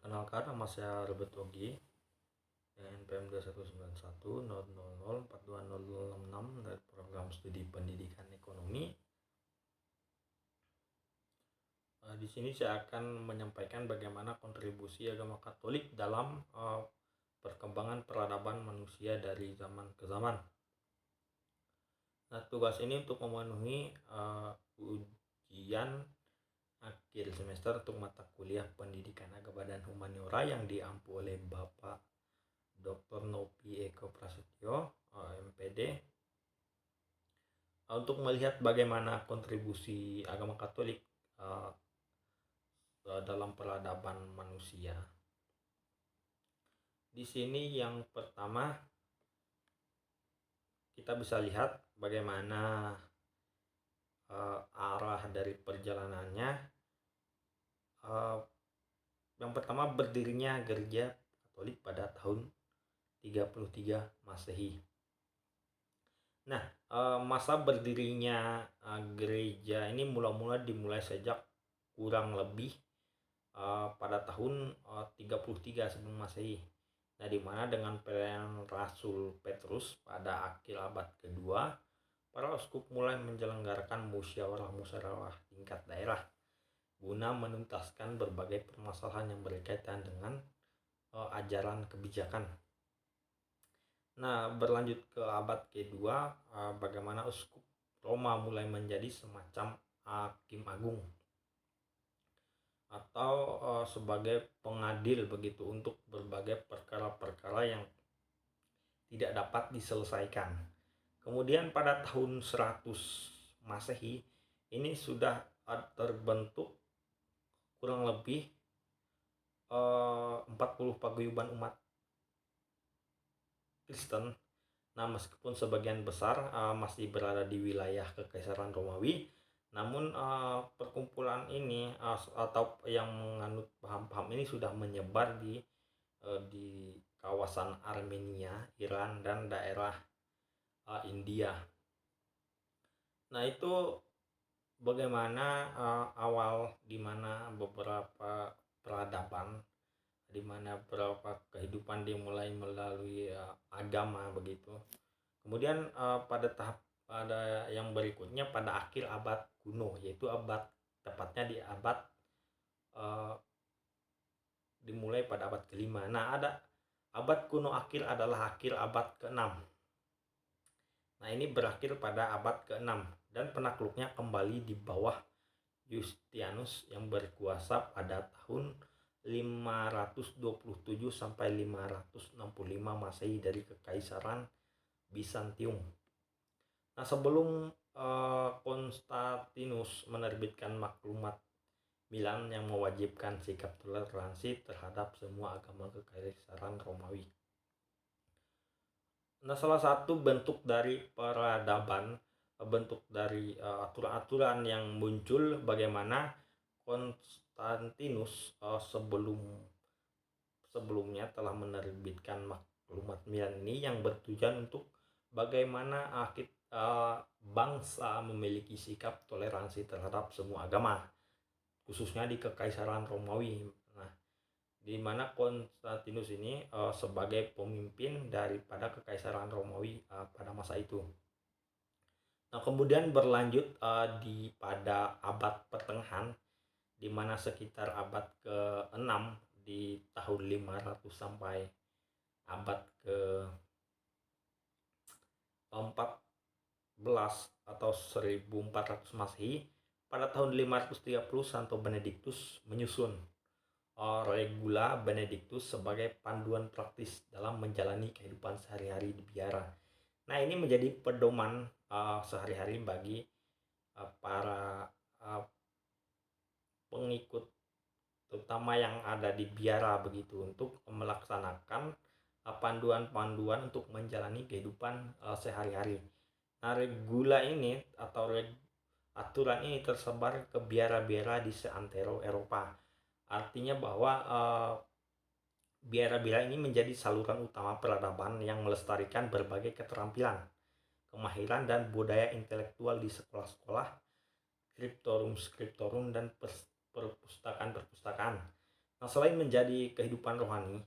Perkenalkan, nama saya Robert Ogi, NPM 219100042066 dari program studi pendidikan ekonomi. Di sini saya akan menyampaikan bagaimana kontribusi agama Katolik dalam perkembangan peradaban manusia dari zaman ke zaman. Nah, tugas ini untuk memenuhi ujian akhir semester untuk mata kuliah pendidikan agama dan humaniora yang diampu oleh Bapak Dr. Nopi Eko Prasetyo, MPD, untuk melihat bagaimana kontribusi agama Katolik dalam peradaban manusia. Di sini yang pertama kita bisa lihat bagaimana arah dari perjalanannya. Yang pertama, berdirinya gereja Katolik pada tahun 33 Masehi. Nah, masa berdirinya gereja ini mula-mula dimulai sejak kurang lebih pada tahun 33 sebelum Masehi. Nah, di mana dengan pelayanan Rasul Petrus pada akhir abad kedua, para uskup mulai menyelenggarakan musyawarah tingkat daerah guna menuntaskan berbagai permasalahan yang berkaitan dengan ajaran kebijakan. Nah, berlanjut ke abad kedua, bagaimana uskup Roma mulai menjadi semacam hakim agung atau sebagai pengadil begitu untuk berbagai perkara-perkara yang tidak dapat diselesaikan. Kemudian pada tahun 100 Masehi ini sudah terbentuk kurang lebih 40 paguyuban umat Kristen. Nah, meskipun sebagian besar masih berada di wilayah Kekaisaran Romawi, namun perkumpulan ini atau yang menganut paham-paham ini sudah menyebar di kawasan Armenia, Iran, dan daerah India. Nah, itu bagaimana awal di mana beberapa peradaban, di mana beberapa kehidupan dimulai melalui agama begitu. Kemudian pada yang berikutnya pada akhir abad kuno, yaitu tepatnya di abad dimulai pada abad kelima. Nah, ada abad kuno akhir adalah akhir abad ke-6. Nah, ini berakhir pada abad ke-6 dan penakluknya kembali di bawah Yustianus yang berkuasa pada tahun 527 sampai 565 Masehi dari Kekaisaran Bizantium. Nah, sebelum Konstantinus menerbitkan maklumat Milan yang mewajibkan sikap toleransi terhadap semua agama Kekaisaran Romawi. Nah, salah satu bentuk dari peradaban, bentuk dari aturan-aturan yang muncul bagaimana Konstantinus sebelumnya telah menerbitkan maklumat Milan ini yang bertujuan untuk bagaimana bangsa memiliki sikap toleransi terhadap semua agama, khususnya di Kekaisaran Romawi. Nah, di mana Konstantinus ini sebagai pemimpin daripada Kekaisaran Romawi pada masa itu. Nah, kemudian berlanjut pada abad pertengahan, di mana sekitar abad ke-6 di tahun 500 sampai abad ke-14 atau 1400 Masehi. Pada tahun 530 Santo Benediktus menyusun Regula Benedictus sebagai panduan praktis dalam menjalani kehidupan sehari-hari di biara. Nah, ini menjadi pedoman sehari-hari bagi para pengikut, terutama yang ada di biara begitu, untuk melaksanakan panduan-panduan untuk menjalani kehidupan sehari-hari. Nah, regula ini atau aturan ini tersebar ke biara-biara di seantero Eropa. Artinya bahwa biara-biara ini menjadi saluran utama peradaban yang melestarikan berbagai keterampilan, kemahiran, dan budaya intelektual di sekolah-sekolah, skriptorum dan perpustakaan-perpustakaan. Nah, selain menjadi kehidupan rohani,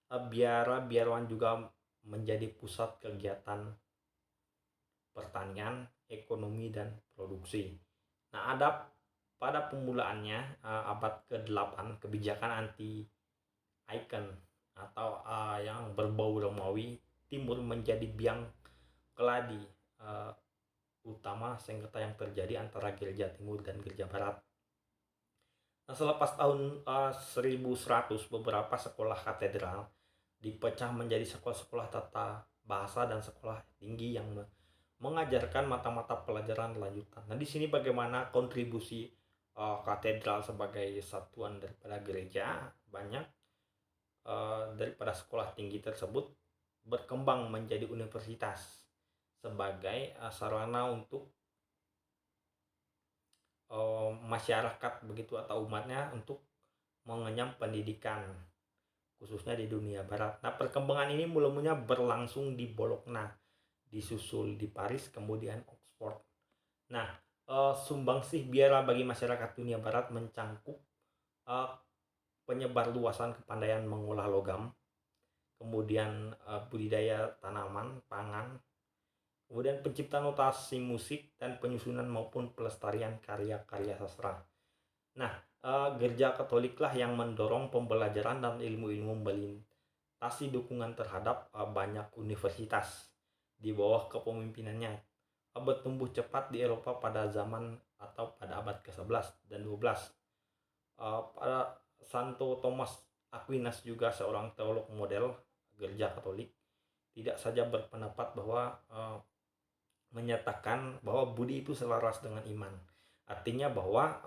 biara-biarawan juga menjadi pusat kegiatan pertanian, ekonomi, dan produksi. Nah, ada pada pemulaannya abad ke-8, kebijakan anti icon atau yang berbau Romawi Timur menjadi biang keladi uh, utama sengketa yang terjadi antara gereja Timur dan gereja Barat. Nah, selepas tahun 1100, beberapa sekolah katedral dipecah menjadi sekolah-sekolah tata bahasa dan sekolah tinggi yang mengajarkan mata-mata pelajaran lanjutan. Nah, di sini bagaimana kontribusi katedral sebagai satuan daripada gereja, banyak daripada sekolah tinggi tersebut berkembang menjadi universitas sebagai sarana untuk masyarakat begitu atau umatnya untuk mengenyam pendidikan khususnya di dunia barat. Nah, perkembangan ini mulanya berlangsung di Bologna, disusul di Paris, kemudian Oxford. Nah, sumbangsih biara bagi masyarakat dunia barat mencangkup penyebar luasan kepandaian mengolah logam, kemudian budidaya tanaman, pangan, kemudian penciptaan notasi musik dan penyusunan maupun pelestarian karya-karya sastra. Nah, gereja Katoliklah yang mendorong pembelajaran dan ilmu-ilmu melintasi dukungan terhadap banyak universitas di bawah kepemimpinannya. Bertumbuh cepat di Eropa pada zaman atau pada abad ke-11 dan 12. Pada Santo Thomas Aquinas juga seorang teolog model gereja Katolik tidak saja berpendapat bahwa menyatakan bahwa budi itu selaras dengan iman. Artinya bahwa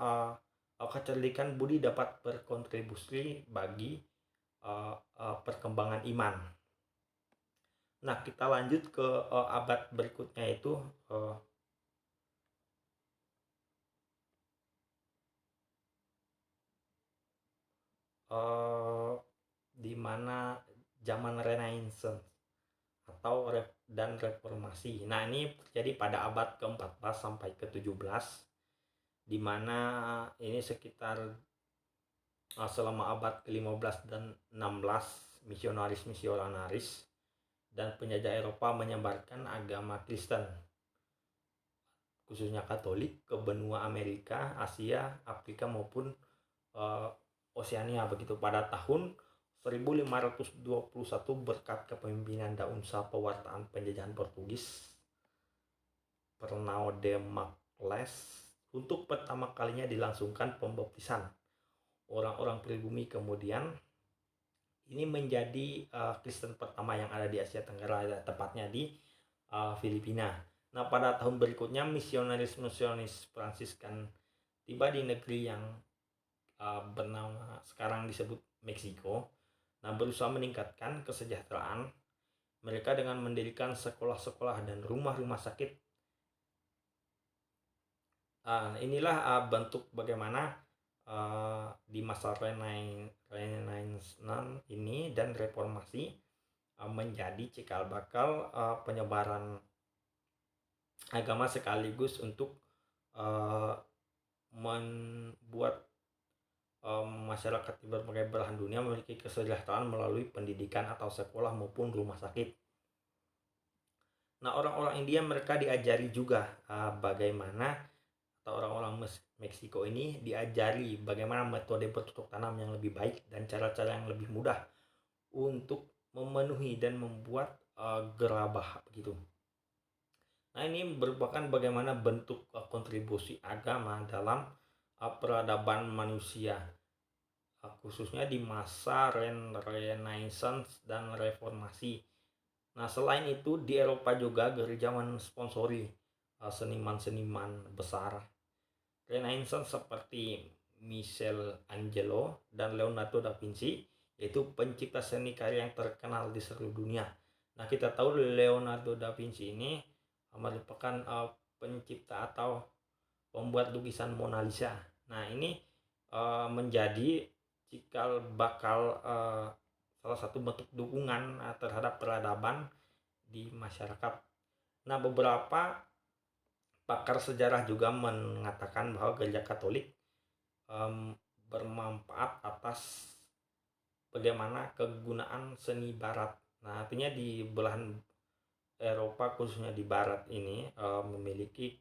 kecerdikan budi dapat berkontribusi bagi perkembangan iman. Nah, kita lanjut ke abad berikutnya itu di mana zaman Renaissance atau dan reformasi. Nah, ini terjadi pada abad ke-14 sampai ke-17, di mana ini sekitar selama abad ke-15 dan 16 misionaris dan penjajah Eropa menyebarkan agama Kristen khususnya Katolik ke benua Amerika, Asia, Afrika maupun Oseania begitu. Pada tahun 1521 berkat kepemimpinan Daunsa pewartaan penjajahan Portugis Fernão de Maclés, untuk pertama kalinya dilangsungkan pembaptisan orang-orang pribumi. Kemudian ini menjadi Kristen pertama yang ada di Asia Tenggara, tepatnya di Filipina. Nah, pada tahun berikutnya misionaris Fransiskan tiba di negeri yang bernama sekarang disebut Meksiko. Nah, berusaha meningkatkan kesejahteraan mereka dengan mendirikan sekolah-sekolah dan rumah-rumah sakit. Inilah bentuk bagaimana di masa Renaissance ini dan reformasi menjadi cikal bakal penyebaran agama sekaligus untuk membuat masyarakat di berbagai belahan dunia memiliki kesejahteraan melalui pendidikan atau sekolah maupun rumah sakit. Nah, orang-orang India mereka diajari juga bagaimana, atau orang-orang Meksiko ini diajari bagaimana metode bercocok tanam yang lebih baik dan cara-cara yang lebih mudah untuk memenuhi dan membuat gerabah begitu. Nah, ini merupakan bagaimana bentuk kontribusi agama dalam peradaban manusia, khususnya di masa Renaissance dan reformasi. Nah, selain itu di Eropa juga gereja mensponsori seniman-seniman besar Renaissance seperti Michelangelo dan Leonardo da Vinci, yaitu pencipta seni karya yang terkenal di seluruh dunia. Nah, kita tahu Leonardo da Vinci ini merupakan pencipta atau pembuat lukisan Mona Lisa. Nah, ini menjadi cikal bakal salah satu bentuk dukungan terhadap peradaban di masyarakat. Nah, beberapa pakar sejarah juga mengatakan bahwa gereja Katolik bermanfaat atas bagaimana kegunaan seni barat. Nah, artinya di belahan Eropa khususnya di barat ini memiliki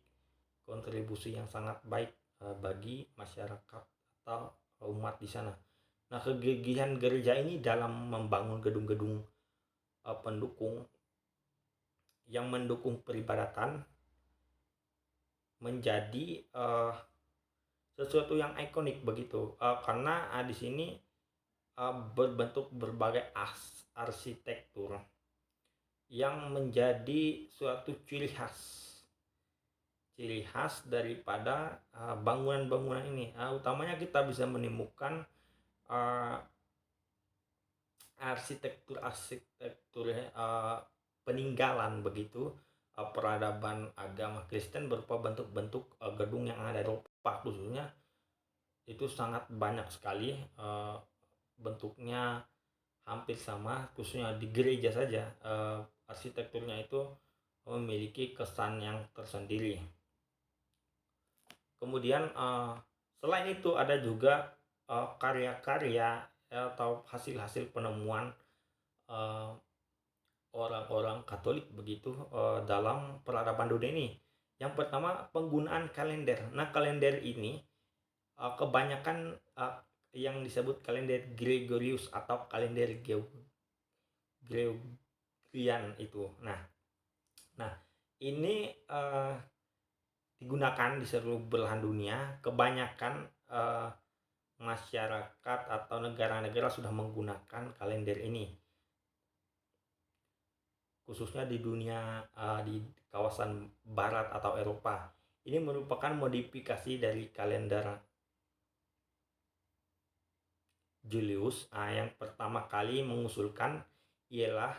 kontribusi yang sangat baik bagi masyarakat atau umat di sana. Nah, kegigihan gereja ini dalam membangun gedung-gedung pendukung yang mendukung peribadatan menjadi sesuatu yang ikonik begitu, karena di sini berbentuk berbagai arsitektur yang menjadi suatu ciri khas daripada bangunan-bangunan ini. Utamanya kita bisa menemukan arsitektur peninggalan begitu peradaban agama Kristen berupa bentuk-bentuk gedung yang ada di Eropa khususnya itu sangat banyak sekali, bentuknya hampir sama, khususnya di gereja saja arsitekturnya itu memiliki kesan yang tersendiri. Kemudian selain itu ada juga karya-karya atau hasil-hasil penemuan orang-orang Katolik begitu dalam peradaban dunia ini. Yang pertama, penggunaan kalender. Nah, kalender ini kebanyakan yang disebut kalender Gregorius atau kalender Gregorian itu. Nah, ini digunakan di seluruh belahan dunia. Kebanyakan masyarakat atau negara-negara sudah menggunakan kalender ini, khususnya di dunia di kawasan barat atau Eropa. Ini merupakan modifikasi dari kalender Julius. Yang pertama kali mengusulkan ialah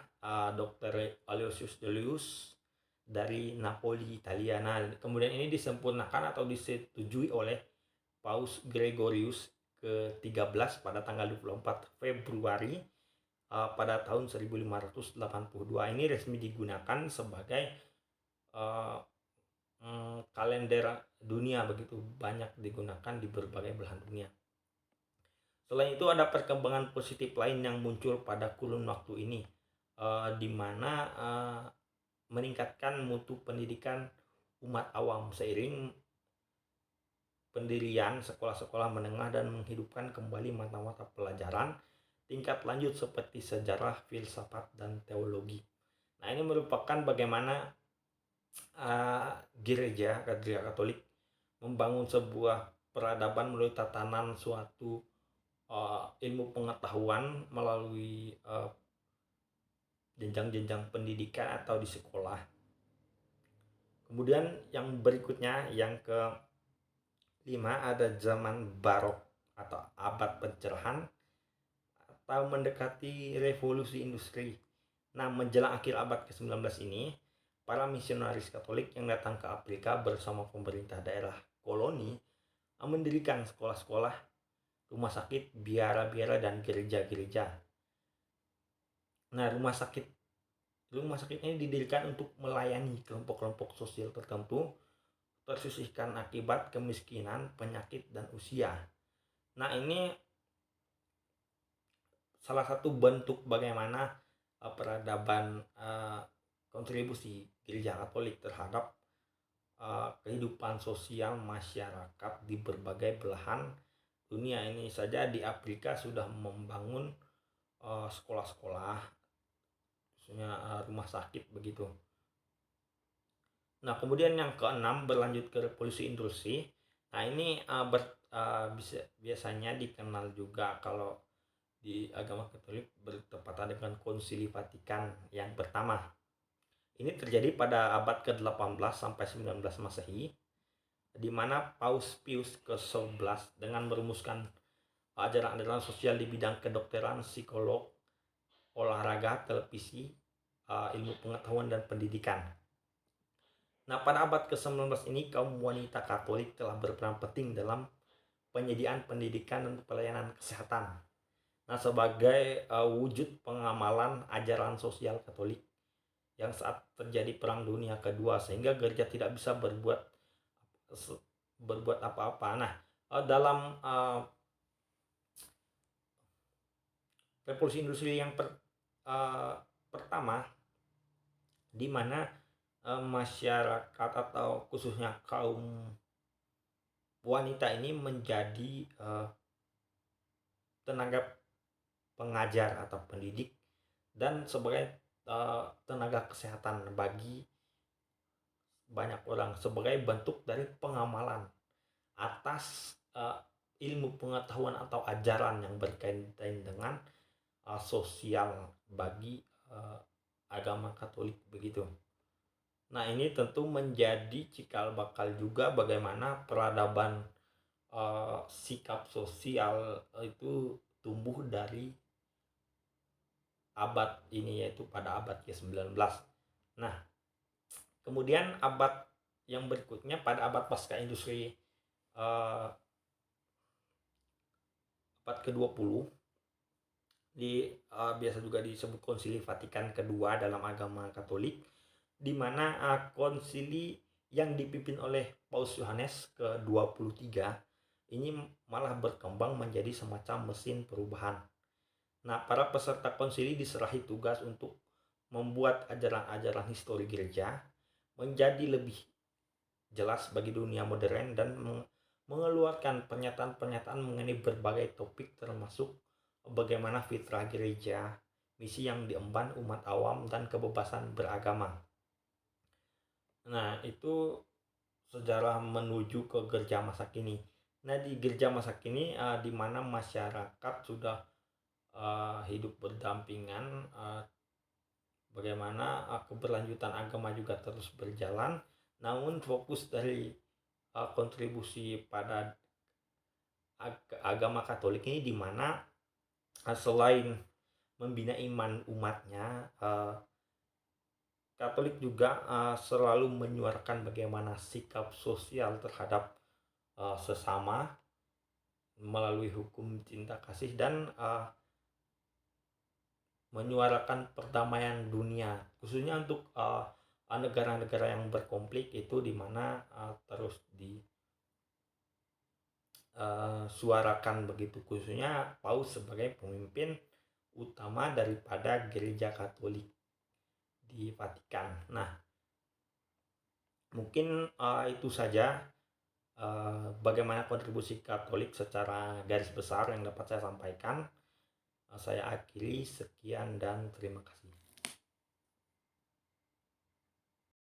Dr. Aloysius Julius dari Napoli, Italia. Nah, kemudian ini disempurnakan atau disetujui oleh Paus Gregorius ke-13 pada tanggal 24 Februari pada tahun 1582. Ini resmi digunakan sebagai kalender dunia, begitu banyak digunakan di berbagai belahan dunia. Selain itu ada perkembangan positif lain yang muncul pada kurun waktu ini, di mana meningkatkan mutu pendidikan umat awam seiring pendirian sekolah-sekolah menengah dan menghidupkan kembali mata-mata pelajaran tingkat lanjut seperti sejarah, filsafat, dan teologi. Nah, ini merupakan bagaimana gereja Katolik membangun sebuah peradaban melalui tatanan suatu ilmu pengetahuan melalui jenjang-jenjang pendidikan atau di sekolah. Kemudian yang berikutnya, yang ke-5, ada zaman barok atau abad pencerahan atau mendekati revolusi industri. Nah, menjelang akhir abad ke-19 ini, para misionaris Katolik yang datang ke Afrika bersama pemerintah daerah koloni mendirikan sekolah-sekolah, rumah sakit, biara-biara, dan gereja-gereja. Nah, rumah sakit ini didirikan untuk melayani kelompok-kelompok sosial tertentu tersisihkan akibat kemiskinan, penyakit, dan usia. Nah, ini salah satu bentuk bagaimana peradaban kontribusi gereja Katolik terhadap kehidupan sosial masyarakat di berbagai belahan dunia. Ini saja di Afrika sudah membangun sekolah-sekolah, khususnya rumah sakit begitu. Nah, kemudian yang ke-6 berlanjut ke revolusi industri. Nah, ini biasanya dikenal juga kalau di agama Katolik bertepatan dengan Konsili Vatikan yang pertama. Ini terjadi pada abad ke-18 sampai 19 Masehi, di mana Paus Pius ke-11 dengan merumuskan ajaran-ajaran sosial di bidang kedokteran, psikolog, olahraga, televisi, ilmu pengetahuan, dan pendidikan. Nah, pada abad ke-19 ini kaum wanita Katolik telah berperan penting dalam penyediaan pendidikan dan pelayanan kesehatan. Nah, sebagai wujud pengamalan ajaran sosial Katolik yang saat terjadi Perang Dunia Kedua, sehingga gereja tidak bisa berbuat apa-apa. Nah, dalam revolusi industri yang pertama, di mana masyarakat atau khususnya kaum wanita ini menjadi tenaga pengajar atau pendidik dan sebagai tenaga kesehatan bagi banyak orang, sebagai bentuk dari pengamalan atas ilmu pengetahuan atau ajaran yang berkaitan dengan sosial bagi agama Katolik begitu. Nah, ini tentu menjadi cikal bakal juga bagaimana peradaban sikap sosial itu tumbuh dari abad ini, yaitu pada abad ke-19. Nah, kemudian abad yang berikutnya pada abad pasca industri abad ke-20 biasa juga disebut Konsili Vatikan kedua dalam agama Katolik, di mana konsili yang dipimpin oleh Paus Yohanes ke-23 ini malah berkembang menjadi semacam mesin perubahan. Nah, para peserta konsili diserahi tugas untuk membuat ajaran-ajaran histori gereja menjadi lebih jelas bagi dunia modern dan mengeluarkan pernyataan-pernyataan mengenai berbagai topik, termasuk bagaimana fitrah gereja, misi yang diemban umat awam, dan kebebasan beragama. Nah, itu sejarah menuju ke gereja masa kini. Nah, di gereja masa kini di mana masyarakat sudah hidup berdampingan, bagaimana keberlanjutan agama juga terus berjalan, namun fokus dari kontribusi pada agama Katolik ini di mana selain membina iman umatnya, Katolik juga selalu menyuarakan bagaimana sikap sosial terhadap sesama melalui hukum cinta kasih dan menyuarakan perdamaian dunia, khususnya untuk negara-negara yang berkonflik itu, di mana terus disuarakan begitu, khususnya Paus sebagai pemimpin utama daripada gereja Katolik di Vatikan. Nah, mungkin itu saja bagaimana kontribusi Katolik secara garis besar yang dapat saya sampaikan. Saya akhiri, sekian dan terima kasih.